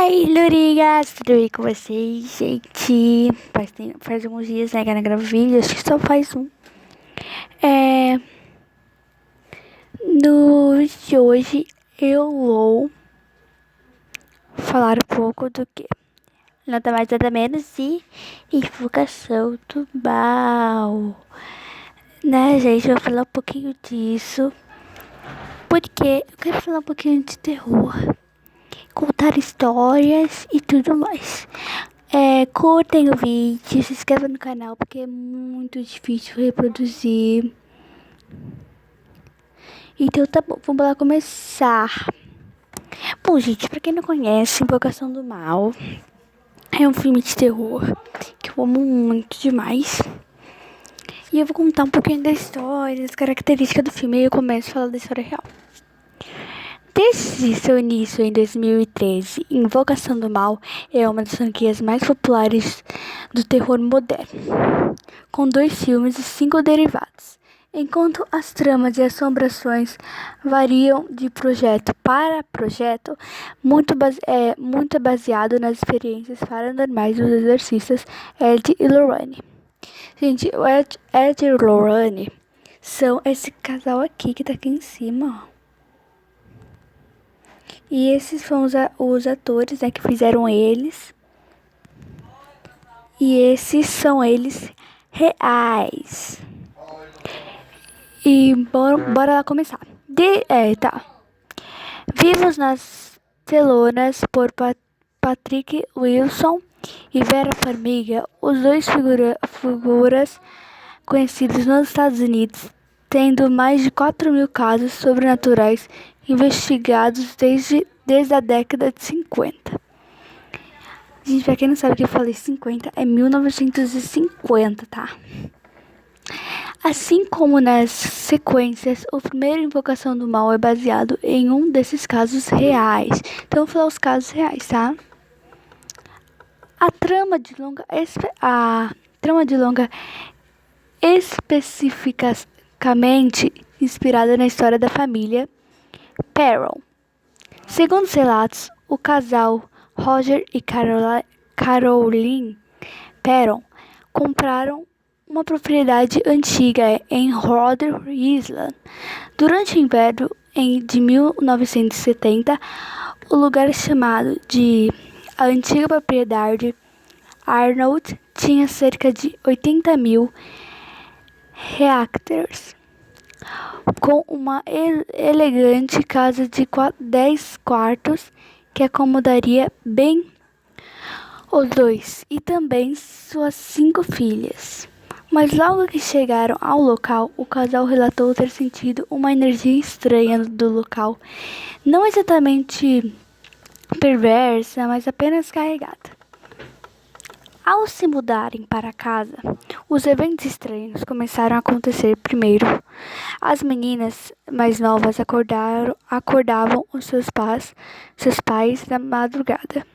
Aí, Lurigas, tudo bem com vocês, gente? Faz alguns dias, né, que eu não gravo vídeo, acho que só faz um. No vídeo de hoje, eu vou falar um pouco do que? Nada mais, nada menos de invocação do mal. Né, gente? Eu vou falar um pouquinho disso, porque eu quero falar um pouquinho de terror, contar histórias e tudo mais. Curtem o vídeo, se inscrevam no canal porque é muito difícil reproduzir. Então tá bom, vamos lá começar. Bom, gente, pra quem não conhece, Invocação do Mal é um filme de terror que eu amo muito demais. E eu vou contar um pouquinho da história, das características do filme e eu começo a falar da história real. Desde seu início em 2013, Invocação do Mal é uma das franquias mais populares do terror moderno, com 2 filmes e 5 derivados. Enquanto as tramas e assombrações variam de projeto para projeto, muito baseado nas experiências paranormais dos exorcistas Ed e Lorraine. Gente, o Ed e Lorraine são esse casal aqui que tá aqui em cima, ó. E esses foram os atores, né, que fizeram eles. E esses são eles reais. E bora lá começar. Tá. Vivos nas telonas por Patrick Wilson e Vera Farmiga, os dois figuras conhecidos nos Estados Unidos, tendo mais de 4.000 casos sobrenaturais investigados desde a década de 50. Gente, pra quem não sabe o que eu falei 50, é 1950, tá? Assim como nas sequências, o primeiro Invocação do Mal é baseado em um desses casos reais. Então, eu vou falar os casos reais, tá? A trama de longa especificamente inspirada na história da família Perron. Segundo os relatos, o casal Roger e Caroline Perron compraram uma propriedade antiga em Rhode Island. Durante o inverno de 1970, o lugar chamado de a antiga propriedade Arnold tinha cerca de 80.000 hectares, com uma elegante casa de 10 quartos que acomodaria bem os dois e também suas 5 filhas. Mas logo que chegaram ao local, o casal relatou ter sentido uma energia estranha do local, não exatamente perversa, mas apenas carregada. Ao se mudarem para casa, os eventos estranhos começaram a acontecer primeiro. As meninas mais novas acordavam os seus pais na madrugada,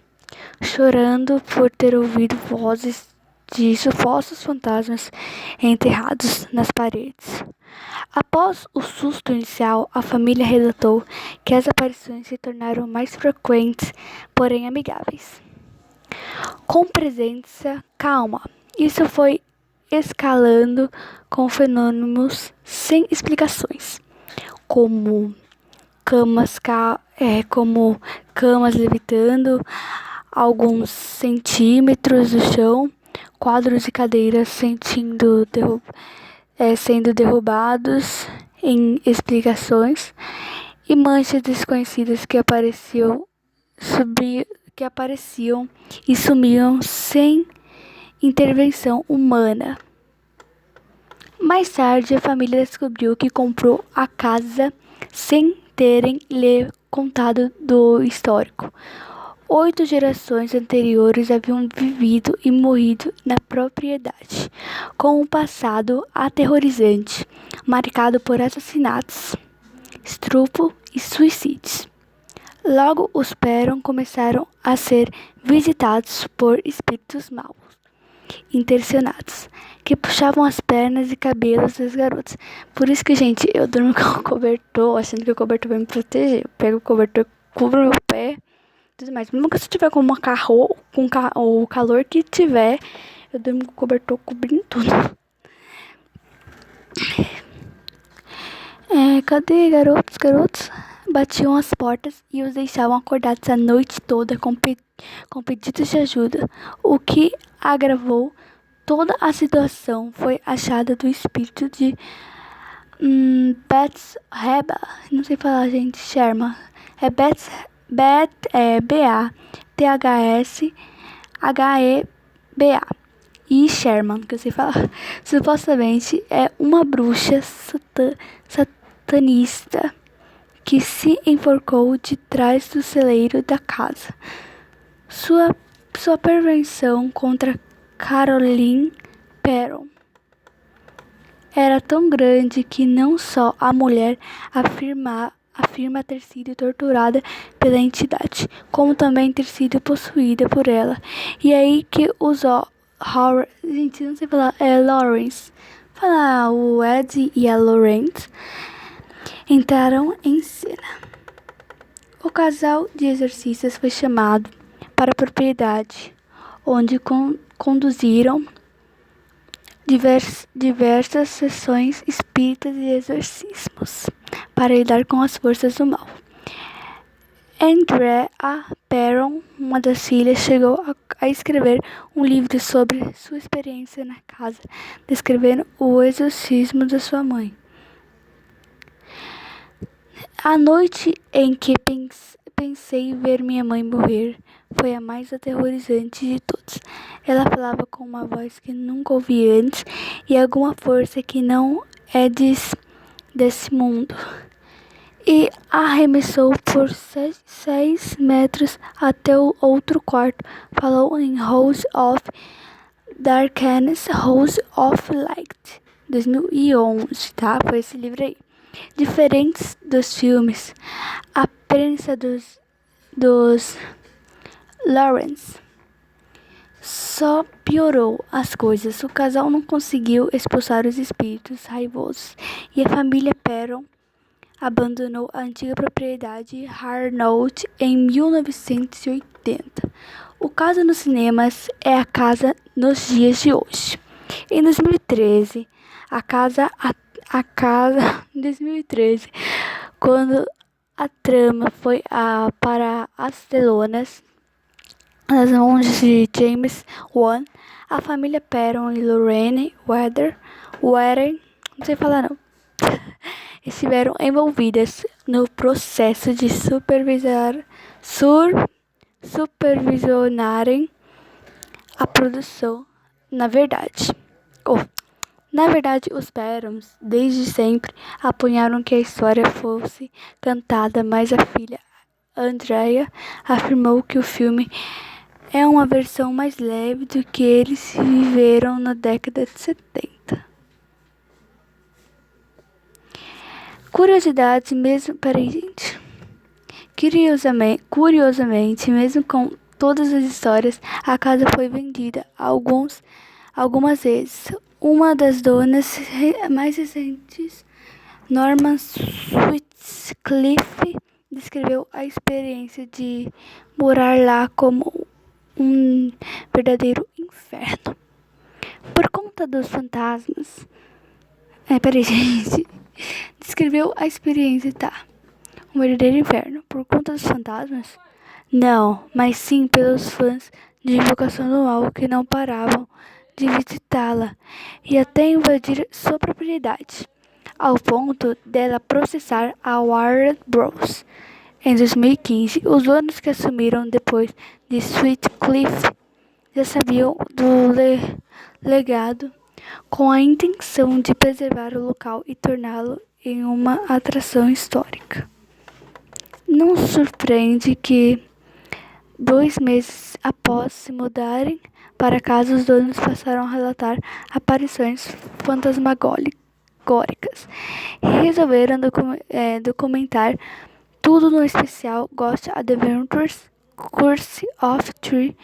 chorando por ter ouvido vozes de supostos fantasmas enterrados nas paredes. Após o susto inicial, a família relatou que as aparições se tornaram mais frequentes, porém amigáveis. Com presença calma, isso foi escalando com fenômenos sem explicações, como como camas levitando alguns centímetros do chão, quadros e cadeiras sendo derrubados em explicações e manchas desconhecidas que apareciam e sumiam sem intervenção humana. Mais tarde, a família descobriu que comprou a casa sem terem lhe contado do histórico. 8 gerações anteriores haviam vivido e morrido na propriedade, com um passado aterrorizante, marcado por assassinatos, estupro e suicídios. Logo, os Perron começaram a ser visitados por espíritos maus, intencionados, que puxavam as pernas e cabelos das garotas. Por isso que, gente, eu durmo com o cobertor, achando que o cobertor vai me proteger. Eu pego o cobertor, cubro meu pé tudo mais. Mesmo que se tiver com uma carro, o calor que tiver, eu durmo com o cobertor cobrindo tudo. Cadê garotos? Garotos batiam as portas e os deixavam acordados a noite toda com pedidos de ajuda. O que agravou toda a situação foi a chegada do espírito de Bathsheba. Não sei falar, gente. Sherman. Bathsheba. E Sherman, que eu sei falar. Supostamente é uma bruxa satanista que se enforcou de trás do celeiro da casa. Sua perversão contra Caroline Perron era tão grande que não só a mulher afirma ter sido torturada pela entidade, como também ter sido possuída por ela. E aí que os gente, não sei falar, Lawrence, falar o Ed e a Lawrence entraram em cena. O casal de exorcistas foi chamado para a propriedade, onde conduziram diversas sessões espíritas e exorcismos para lidar com as forças do mal. Andrea Perron, uma das filhas, chegou a escrever um livro sobre sua experiência na casa, descrevendo o exorcismo da sua mãe. A noite em que pensei ver minha mãe morrer foi a mais aterrorizante de todas. Ela falava com uma voz que nunca ouvi antes e alguma força que não é desse mundo. E arremessou por 6 metros até o outro quarto. Falou em House of Darkness, House of Light, 2011, tá? Foi esse livro aí. Diferentes dos filmes, a prensa dos Lawrence só piorou as coisas. O casal não conseguiu expulsar os espíritos raivosos e a família Perron abandonou a antiga propriedade Harnout em 1980. O caso nos cinemas é a casa nos dias de hoje. Em 2013, em 2013, quando a trama foi para as telonas nas mãos de James Wan, a família Perron e Lorraine Warren, não sei falar não, estiveram envolvidas no processo de supervisionarem a produção. Na verdade, os Perrons, desde sempre, apoiaram que a história fosse cantada, mas a filha Andrea afirmou que o filme é uma versão mais leve do que eles viveram na década de 70. Curiosamente, mesmo com todas as histórias, a casa foi vendida algumas vezes. Uma das donas mais recentes, Norman Sutcliffe, descreveu a experiência de morar lá como um verdadeiro inferno. Por conta dos fantasmas. Gente. Descreveu a experiência, tá? Um verdadeiro inferno. Por conta dos fantasmas? Não, mas sim pelos fãs de Invocação do Mal que não paravam de visitá-la e até invadir sua propriedade, ao ponto dela processar a Warner Bros. Em 2015, os donos que assumiram depois de Sutcliffe já sabiam do legado, com a intenção de preservar o local e torná-lo em uma atração histórica. Não surpreende que 2 meses após se mudarem para casa, os donos passaram a relatar aparições fantasmagóricas e resolveram documentar tudo no especial Ghost Adventures Curse of Tree